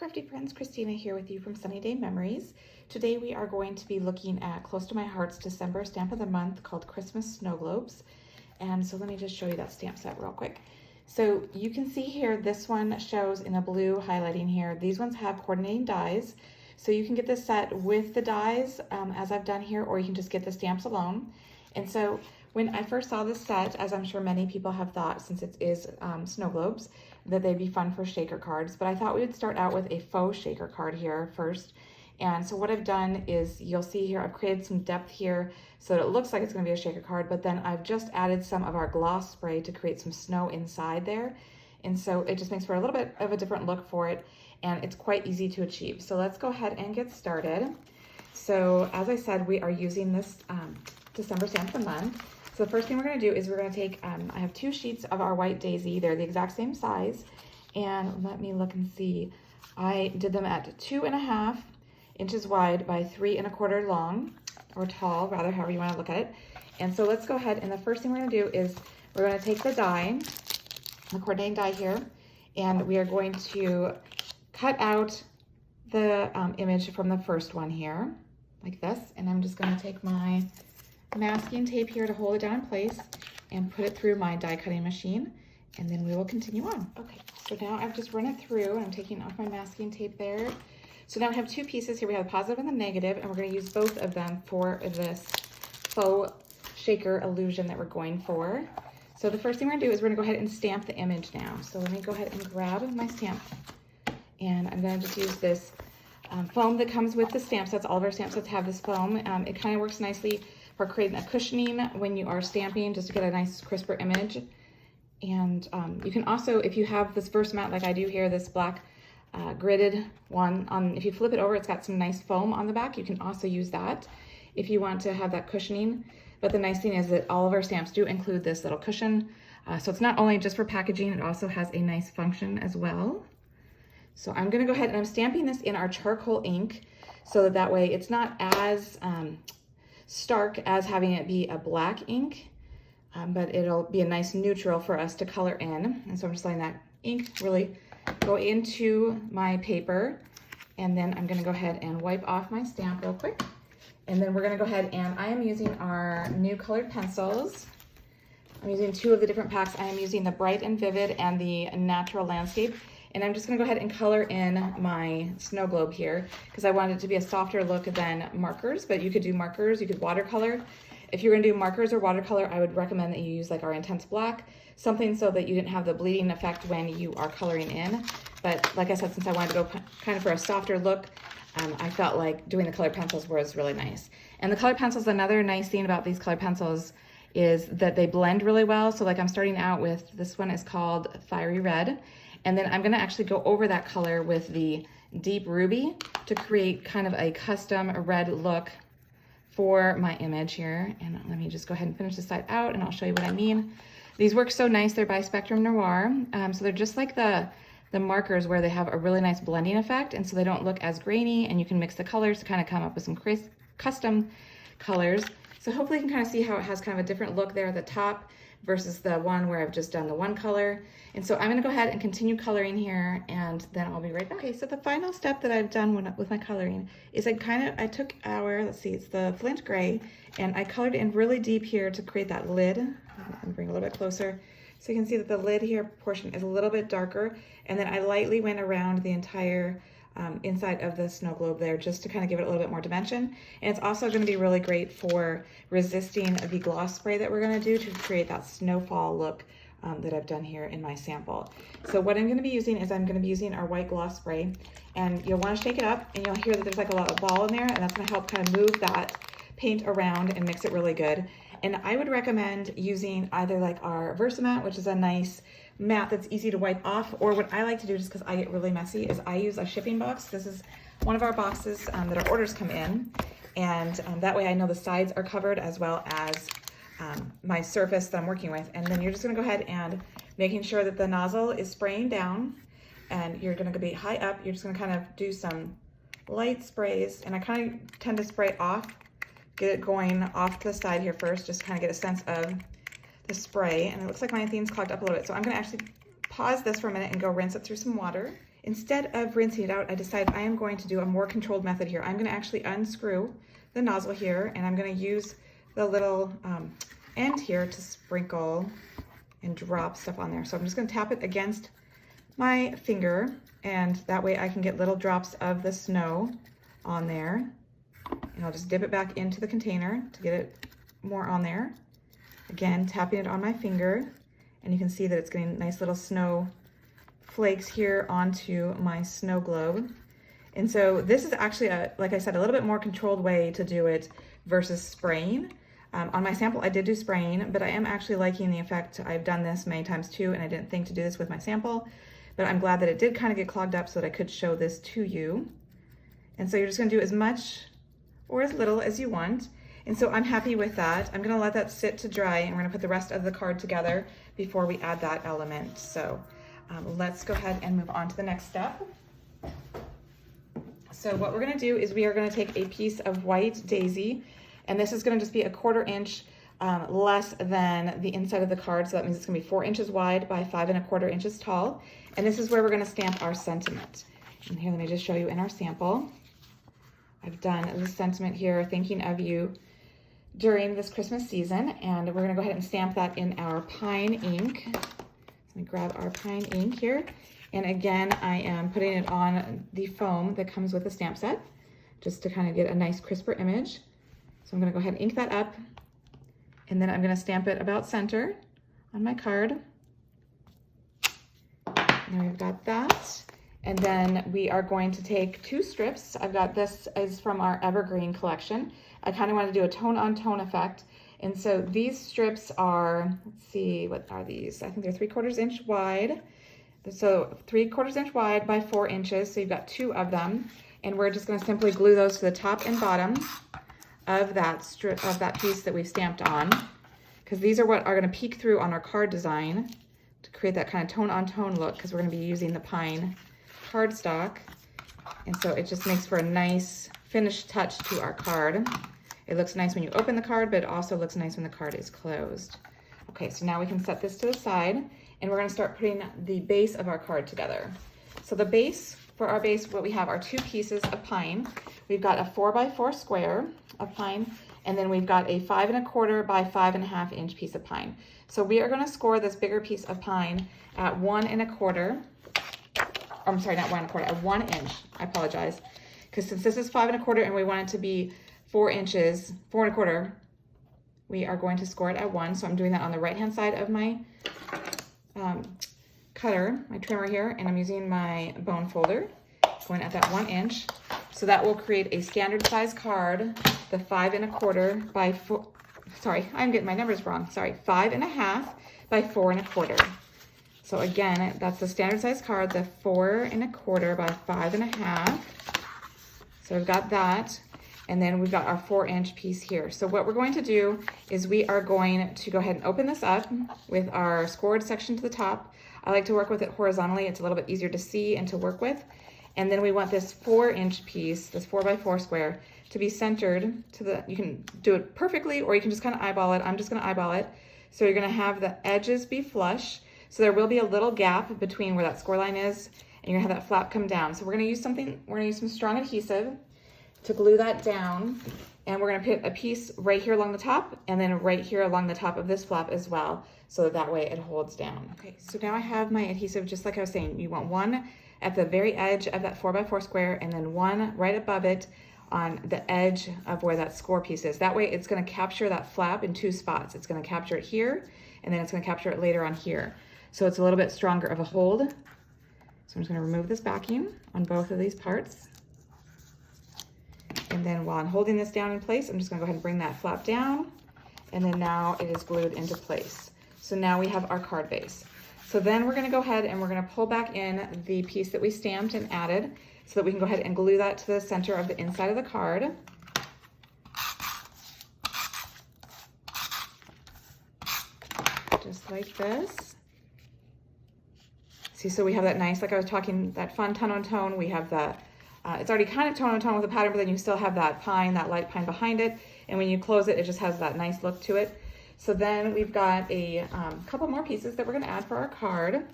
Crafty friends, Christina here with you from Sunny Day Memories. Today we are going to be looking at Close to My Heart's December stamp of the month called Christmas Snow Globes. And so let me just show you that stamp set real quick. So you can see here, this one shows in a blue highlighting here. These ones have coordinating dies. So you can get this set with the dies as I've done here, or you can just get the stamps alone. And so when I first saw this set, as I'm sure many people have thought, since it is snow globes, that they'd be fun for shaker cards, but I thought we would start out with a faux shaker card here first. And so what I've done is, you'll see here, I've created some depth here so that it looks like it's going to be a shaker card, but then I've just added some of our gloss spray to create some snow inside there. And so it just makes for a little bit of a different look for it, and it's quite easy to achieve. So let's go ahead and get started. So as I said, we are using this December stamp of the month. So the first thing we're going to do is we're going to take, I have 2 sheets of our white daisy. They're the exact same size. And let me look and see. I did them at 2.5 inches wide by 3 1/4 long, or tall, rather, however you want to look at it. And so let's go ahead, and the first thing we're going to do is we're going to take the die, the coordinating die here, and we are going to cut out the image from the first one here, like this. And I'm just going to take my masking tape here to hold it down in place and put it through my die cutting machine, and then we will continue on. Okay, so now I've just run it through, and I'm taking off my masking tape there. So now we have 2 pieces here. We have the positive and the negative, and we're going to use both of them for this faux shaker illusion that we're going for. So the first thing we're going to do is we're going to go ahead and stamp the image now. So let me go ahead and grab my stamp, and I'm going to just use this foam that comes with the stamp sets. All of our stamp sets have this foam. It kind of works nicely for creating a cushioning when you are stamping, just to get a nice crisper image. And you can also, if you have this Versamat like I do here, this black gridded one, if you flip it over, it's got some nice foam on the back. You can also use that if you want to have that cushioning. But the nice thing is that all of our stamps do include this little cushion. So it's not only just for packaging, it also has a nice function as well. So I'm going to go ahead and I'm stamping this in our charcoal ink, so that way it's not as stark as having it be a black ink, but it'll be a nice neutral for us to color in. And so I'm just letting that ink really go into my paper, and then I'm going to go ahead and wipe off my stamp real quick. And then we're going to go ahead, and I am using our new colored pencils. I'm using 2 of the different packs. I am using the Bright and Vivid and the Natural Landscape. And I'm just going to go ahead and color in my snow globe here, because I wanted it to be a softer look than markers, but you could do markers, you could watercolor. If you're going to do markers or watercolor, I would recommend that you use like our intense black, something so that you didn't have the bleeding effect when you are coloring in. But like I said, since I wanted to go kind of for a softer look, I felt like doing the colored pencils was really nice. And the colored pencils, another nice thing about these colored pencils is that they blend really well. So like I'm starting out with, this one is called Fiery Red. And then I'm going to actually go over that color with the Deep Ruby to create kind of a custom red look for my image here. And let me just go ahead and finish this side out, and I'll show you what I mean. These work so nice. They're by Spectrum Noir. So they're just like the markers, where they have a really nice blending effect, and so they don't look as grainy, and you can mix the colors to kind of come up with some custom colors. So hopefully you can kind of see how it has kind of a different look there at the top versus the one where I've just done the one color. And so I'm going to go ahead and continue coloring here, and then I'll be right back. Okay, so the final step that I've done with my coloring is I took our, let's see, it's the Flint Gray, and I colored in really deep here to create that lid. Let me bring a little bit closer. So you can see that the lid here portion is a little bit darker, and then I lightly went around the entire inside of the snow globe there, just to kind of give it a little bit more dimension. And it's also going to be really great for resisting the gloss spray that we're going to do to create that snowfall look that I've done here in my sample. So what I'm going to be using is I'm going to be using our white gloss spray, and you'll want to shake it up, and you'll hear that there's like a lot of ball in there, and that's going to help kind of move that paint around and mix it really good. And I would recommend using either like our Versamat, which is a nice mat that's easy to wipe off, or what I like to do, just because I get really messy, is I use a shipping box. This is one of our boxes that our orders come in, and that way I know the sides are covered as well as my surface that I'm working with. And then you're just going to go ahead and making sure that the nozzle is spraying down, and you're going to be high up. You're just going to kind of do some light sprays, and I kind of tend to spray off, get it going off to the side here first, just to kind of get a sense of the spray. And it looks like my theme's clogged up a little bit, so I'm going to actually pause this for a minute and go rinse it through some water, instead of rinsing it out, I decided I am going to do a more controlled method here. I'm going to actually unscrew the nozzle here, and I'm going to use the little end here to sprinkle and drop stuff on there. So I'm just going to tap it against my finger, and that way I can get little drops of the snow on there. And I'll just dip it back into the container to get it more on there. Again, tapping it on my finger, and you can see that it's getting nice little snow flakes here onto my snow globe. And so this is actually, like I said, a little bit more controlled way to do it versus spraying. On my sample, I did do spraying, but I am actually liking the effect. I've done this many times too, and I didn't think to do this with my sample, but I'm glad that it did kind of get clogged up so that I could show this to you. And so you're just gonna do as much or as little as you want. And so I'm happy with that. I'm gonna let that sit to dry, and we're gonna put the rest of the card together before we add that element. So let's go ahead and move on to the next step. So what we're gonna do is we are gonna take a piece of white daisy, and this is gonna just be a 1/4 inch less than the inside of the card. So that means it's gonna be 4 inches wide by 5 1/4 inches tall. And this is where we're gonna stamp our sentiment. And here, let me just show you in our sample. I've done the sentiment here, thinking of you during this Christmas season, and we're gonna go ahead and stamp that in our pine ink. Let me grab our pine ink here. And again, I am putting it on the foam that comes with the stamp set, just to kind of get a nice crisper image. So I'm gonna go ahead and ink that up, and then I'm gonna stamp it about center on my card. And there we've got that. And then we are going to take 2 strips. I've got, this is from our Evergreen collection. I kind of want to do a tone-on-tone effect. And so these strips are, let's see, what are these? I think they're 3/4 inch wide. So 3/4 inch wide by 4 inches. So you've got 2 of them. And we're just going to simply glue those to the top and bottom of that strip, of that piece that we've stamped on. Because these are what are going to peek through on our card design to create that kind of tone-on-tone look, because we're going to be using the pine cardstock. And so it just makes for a nice finished touch to our card. It looks nice when you open the card, but it also looks nice when the card is closed. Okay, so now we can set this to the side, and we're gonna start putting the base of our card together. So the base, for our base, what we have are 2 pieces of pine. We've got a 4x4 square of pine, and then we've got a 5 1/4 by 5 1/2 inch piece of pine. So we are gonna score this bigger piece of pine at 1 1/4. I'm sorry, not 1 1/4, at 1 inch. I apologize. Because since this is 5 1/4 and we want it to be 4 inches, 4 1/4, we are going to score it at 1. So I'm doing that on the right-hand side of my cutter, my trimmer here, and I'm using my bone folder, going at that 1 inch. So that will create a standard size card, the 5 1/4 by 4, sorry, I'm getting my numbers wrong. Sorry, 5 1/2 by 4 1/4. So again, that's the standard size card, the 4 1/4 by 5 1/2. So we've got that. And then we've got our 4 inch piece here. So what we're going to do is we are going to go ahead and open this up with our scored section to the top. I like to work with it horizontally. It's a little bit easier to see and to work with. And then we want this 4 inch piece, this 4x4 square, to be centered to the, you can do it perfectly or you can just kind of eyeball it. I'm just gonna eyeball it. So you're gonna have the edges be flush. So there will be a little gap between where that score line is, and you're gonna have that flap come down. So we're gonna use some strong adhesive to glue that down, and we're gonna put a piece right here along the top, and then right here along the top of this flap as well, so that way it holds down. Okay, so now I have my adhesive, just like I was saying. You want one at the very edge of that 4x4 square, and then one right above it on the edge of where that score piece is. That way it's gonna capture that flap in 2 spots. It's gonna capture it here, and then it's gonna capture it later on here. So it's a little bit stronger of a hold. So I'm just gonna remove this backing on both of these parts. And then while I'm holding this down in place, I'm just gonna go ahead and bring that flap down, and then now it is glued into place. So now we have our card base. So then we're gonna go ahead and we're gonna pull back in the piece that we stamped and added so that we can go ahead and glue that to the center of the inside of the card. Just like this. See, so we have that nice, like I was talking, that fun tone-on-tone. We have the, it's already kind of tone-on-tone with the pattern, but then you still have that pine, that light pine behind it. And when you close it, it just has that nice look to it. So then we've got a couple more pieces that we're gonna add for our card.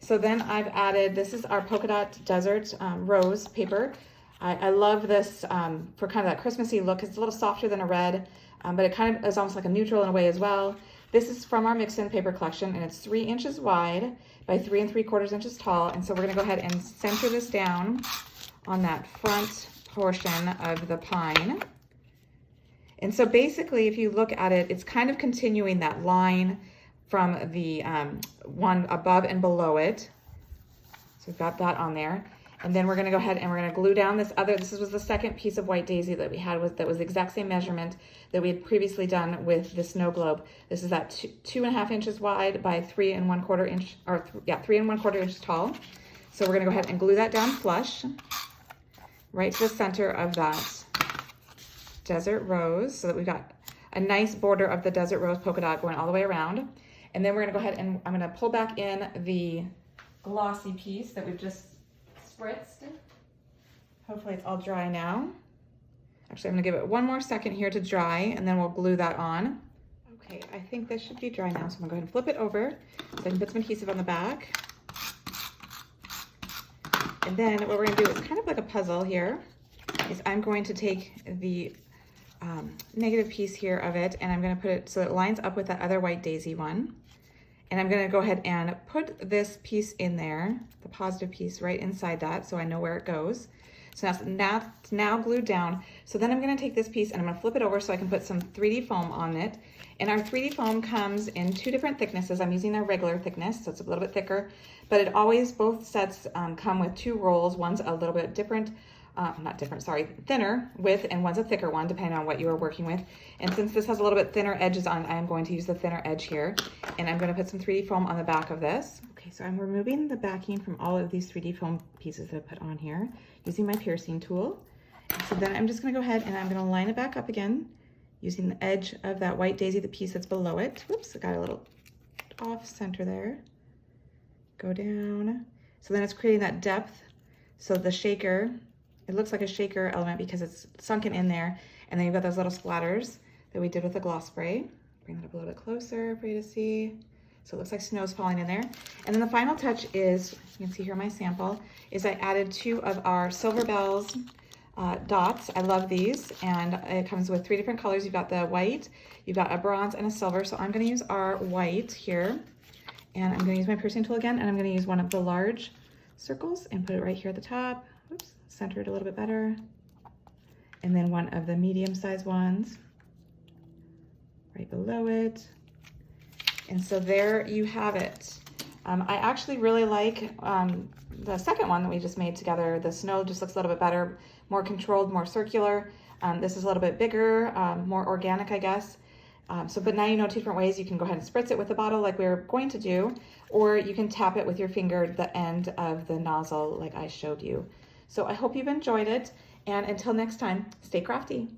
So then I've added, this is our Polka Dot Desert Rose paper. I love this for kind of that Christmassy look. It's a little softer than a red, but it kind of is almost like a neutral in a way as well. This is from our mix-in paper collection, and it's 3 inches wide by 3 3/4 inches tall. And so we're gonna go ahead and center this down on that front portion of the pine. And so basically, if you look at it, it's kind of continuing that line from the one above and below it. So we've got that on there. And then we're gonna go ahead and we're gonna glue down this was the second piece of white daisy that we had, that was the exact same measurement that we had previously done with the snow globe. This is that 2.5 inches wide by 3 1/4 inch, or 3 1/4 inches tall. So we're gonna go ahead and glue that down flush, right to the center of that desert rose, so that we've got a nice border of the desert rose polka dot going all the way around. And then we're gonna go ahead and I'm gonna pull back in the glossy piece that we've just spritzed. Hopefully it's all dry now. Actually, I'm gonna give it one more second here to dry, and then we'll glue that on. Okay, I think this should be dry now, so I'm gonna go ahead and flip it over so I can put some adhesive on the back. And then what we're gonna do is kind of like a puzzle here, is I'm going to take the negative piece here of it, and I'm gonna put it so that it lines up with that other white daisy one. And I'm gonna go ahead and put this piece in there, the positive piece right inside that, so I know where it goes. So it's now glued down. So then I'm gonna take this piece and I'm gonna flip it over so I can put some 3D foam on it. And our 3D foam comes in 2 different thicknesses. I'm using their regular thickness, so it's a little bit thicker, but it always, both sets come with 2 rolls. One's a little bit different, thinner width, and one's a thicker one, depending on what you are working with. And since this has a little bit thinner edges on, I am going to use the thinner edge here, and I'm gonna put some 3D foam on the back of this. Okay, so I'm removing the backing from all of these 3D foam pieces that I put on here, using my piercing tool. So then I'm just gonna go ahead and I'm gonna line it back up again, using the edge of that white daisy, the piece that's below it. Whoops, I got a little off center there. Go down. So then it's creating that depth. So the shaker, it looks like a shaker element because it's sunken in there. And then you've got those little splatters that we did with the gloss spray. Bring that up a little bit closer for you to see. So it looks like snow's falling in there. And then the final touch is, you can see here my sample, is I added 2 of our Silver Bells dots. I love these, and it comes with 3 different colors. You've got the white, you've got a bronze, and a silver. So I'm gonna use our white here, and I'm gonna use my piercing tool again, and I'm gonna use one of the large circles and put it right here at the top. Oops, center it a little bit better. And then one of the medium-sized ones right below it. And so there you have it. I actually really like the second one that we just made together. The snow just looks a little bit better, more controlled, more circular. This is a little bit bigger, more organic, I guess. But now you know 2 different ways. You can go ahead and spritz it with a bottle like we were going to do, or you can tap it with your finger at the end of the nozzle like I showed you. So I hope you've enjoyed it, and until next time, stay crafty.